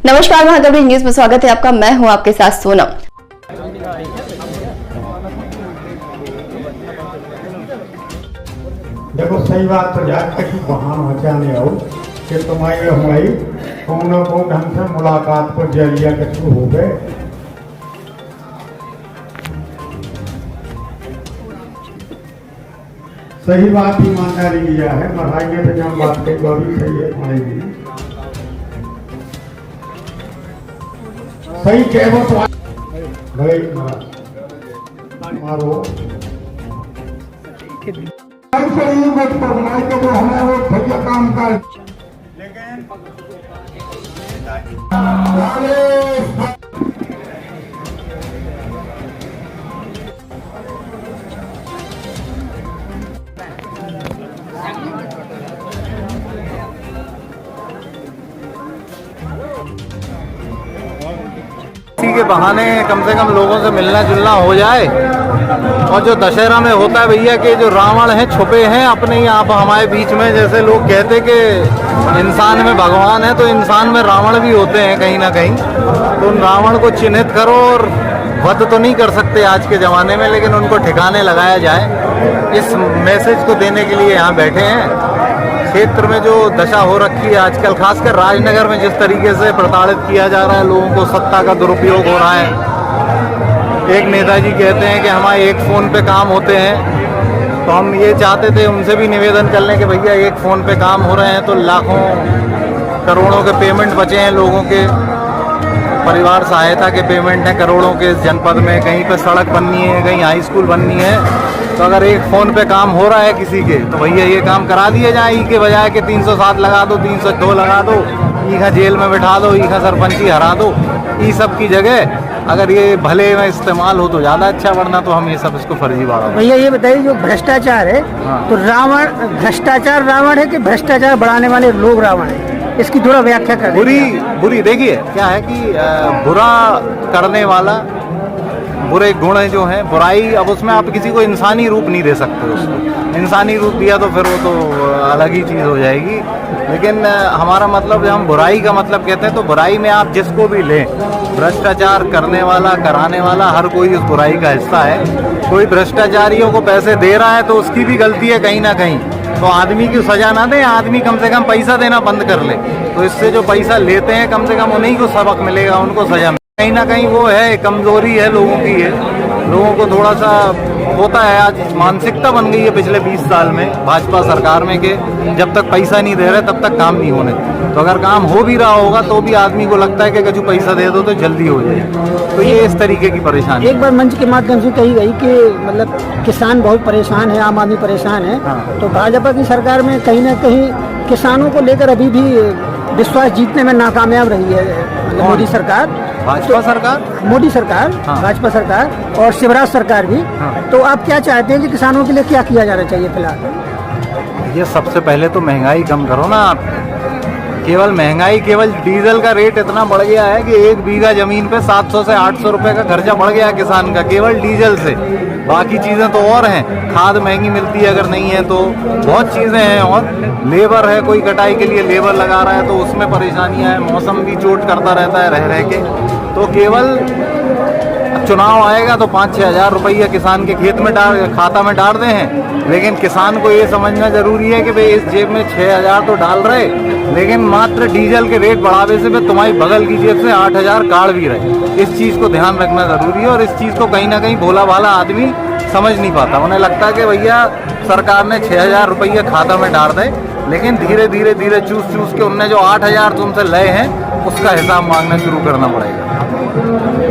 नमस्कार, महागौरी न्यूज में स्वागत है आपका। मैं हूं आपके साथ सोनम। देखो सही बात तो जाके कि बहान मचाने आओ कि तुम्हारी हमारी कौन न कौन ढंग से मुलाकात को जरिया के शुरू हो गए। सही बात ईमानदारी लिया है, मराई में तो जब बात के गौरी सही है हमारी भी सही कहो तो भाई मारो भैया काम कर के बहाने कम से कम लोगों से मिलना जुलना हो जाए। और जो दशहरा में होता है भैया कि जो रावण है छुपे हैं अपने ही आप हमारे बीच में, जैसे लोग कहते कि इंसान में भगवान है तो इंसान में रावण भी होते हैं कहीं ना कहीं। तो रावण को चिन्हित करो और वध तो नहीं कर सकते आज के ज़माने में, लेकिन उनको ठिकाने लगाया जाए। इस मैसेज को देने के लिए यहाँ बैठे हैं। क्षेत्र में जो दशा हो रखी है आजकल, खासकर राजनगर में जिस तरीके से प्रताड़ित किया जा रहा है लोगों को, सत्ता का दुरुपयोग हो रहा है। एक नेताजी कहते हैं कि हमारे एक फ़ोन पे काम होते हैं, तो हम ये चाहते थे उनसे भी निवेदन कर लें कि भैया एक फ़ोन पे काम हो रहे हैं तो लाखों करोड़ों के पेमेंट बचे हैं लोगों के, परिवार सहायता के पेमेंट हैं करोड़ों के इस जनपद में। कहीं पे सड़क बननी है, कहीं हाई स्कूल बननी है, तो अगर एक फ़ोन पे काम हो रहा है किसी के तो भैया ये काम करा दिए जाए। ई के बजाय कि 307 लगा दो, 302 लगा दो, ईखा जेल में बैठा दो, ईखा सरपंची हरा दो। ई सब की जगह अगर ये भले में इस्तेमाल हो तो ज़्यादा अच्छा, वरना तो हम ये सब इसको फर्जीवाड़ा। भैया ये बताइए, जो भ्रष्टाचार है तो रावण भ्रष्टाचार रावण है कि भ्रष्टाचार बढ़ाने वाले लोग रावण है? इसकी थोड़ा व्याख्या कर। बुरी देखिए क्या है कि बुरा करने वाला, बुरे गुण जो हैं, बुराई, अब उसमें आप किसी को इंसानी रूप नहीं दे सकते। उसको इंसानी रूप दिया तो फिर वो तो अलग ही चीज़ हो जाएगी। लेकिन हमारा मतलब जब हम बुराई का मतलब कहते हैं तो बुराई में आप जिसको भी लें, भ्रष्टाचार करने वाला, कराने वाला, हर कोई उस बुराई का हिस्सा है। कोई भ्रष्टाचारियों को पैसे दे रहा है तो उसकी भी गलती है कहीं ना कहीं, तो आदमी की सजा ना दें, आदमी कम से कम पैसा देना बंद कर ले। तो इससे जो पैसा लेते हैं कम से कम उन्हीं को सबक मिलेगा, उनको सजा। कहीं ना कहीं वो है, कमजोरी है लोगों की है। लोगों को थोड़ा सा होता है, आज मानसिकता बन गई है पिछले 20 साल में भाजपा सरकार में कि जब तक पैसा नहीं दे रहे तब तक काम नहीं होने। तो अगर काम हो भी रहा होगा तो भी आदमी को लगता है कि कुछ पैसा दे दो तो जल्दी हो जाए। तो ये इस तरीके की परेशानी। एक बार मंच के माध्यम से कही गई कि मतलब किसान बहुत परेशान है, आम आदमी परेशान है। हाँ। तो भाजपा की सरकार में कहीं ना कहीं किसानों को लेकर अभी भी विश्वास जीतने में नाकामयाब रही है मोदी सरकार, भाजपा सरकार, मोदी सरकार, हाँ। भाजपा सरकार और शिवराज सरकार भी। हाँ। तो आप क्या चाहते हैं कि किसानों के लिए क्या किया जाना चाहिए फिलहाल? ये सबसे पहले तो महंगाई कम करो ना आप। केवल महंगाई, केवल डीजल का रेट इतना बढ़ गया है कि 1 बीघा जमीन पे 700 से 800 रुपए का खर्चा बढ़ गया किसान का, केवल डीजल से। बाकी चीज़ें तो और हैं, खाद महंगी मिलती है अगर नहीं है तो, बहुत चीज़ें हैं। और लेबर है, कोई कटाई के लिए लेबर लगा रहा है तो उसमें परेशानियां हैं। मौसम भी चोट करता रहता है रह के। तो केवल चुनाव आएगा तो 5-6 हज़ार रुपये किसान के खेत में खाता में डाल रहे हैं। लेकिन किसान को ये समझना जरूरी है कि भाई इस जेब में 6,000 तो डाल रहे, लेकिन मात्र डीजल के रेट बढ़ावे से तुम्हारी बगल की जेब से 8,000 काट भी रहे। इस चीज़ को ध्यान रखना जरूरी है। और इस चीज़ को कहीं ना कहीं भोला भाला आदमी समझ नहीं पाता। उन्हें लगता है कि भैया सरकार ने 6,000 रुपये खाता में डाल दे, लेकिन धीरे धीरे धीरे चूस के उनने जो 8,000 तुमसे लए हैं उसका हिसाब मांगना शुरू करना पड़ेगा।